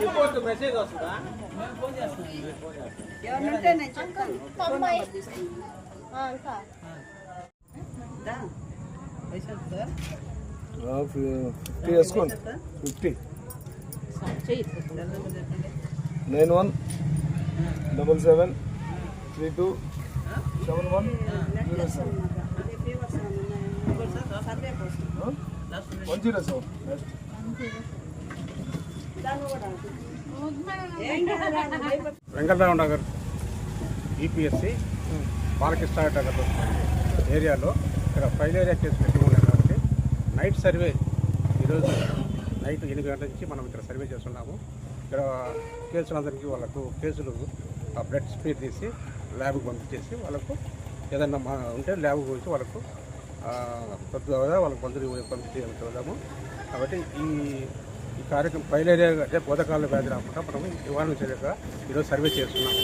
Report message వస్తుందా? ఏమన్నంటే నేను చెప్తాను. ఫిఫ్టీ వేసుకోండి. 50 9177 32 71 107. వెంకటరావు నగర్ ఈపీఎస్సి బాలకృష్ణ నగర్ ఏరియాలో ఇక్కడ ఫైల్ ఏరియా కేసు పెట్టి ఉన్నాయి కాబట్టి నైట్ సర్వే ఈరోజు నైట్ 8 గంటల నుంచి మనం ఇక్కడ సర్వే చేస్తున్నాము. ఇక్కడ కేసులందరికీ వాళ్ళకు కేసులు బ్లడ్ స్పీడ్ తీసి ల్యాబ్కి పంపించేసి వాళ్ళకు ఏదన్నా ఉంటే ల్యాబ్ గురించి వాళ్ళకు తద్వారా వాళ్ళకు పంపించేద్దాము. కాబట్టి ఈ కార్యక్రమం ఫైల్ ఏరియా రేపు బోధకాల వ్యాధి రాకుండా మనం నివారణ చర్యగా ఈరోజు సర్వే చేస్తున్నాము.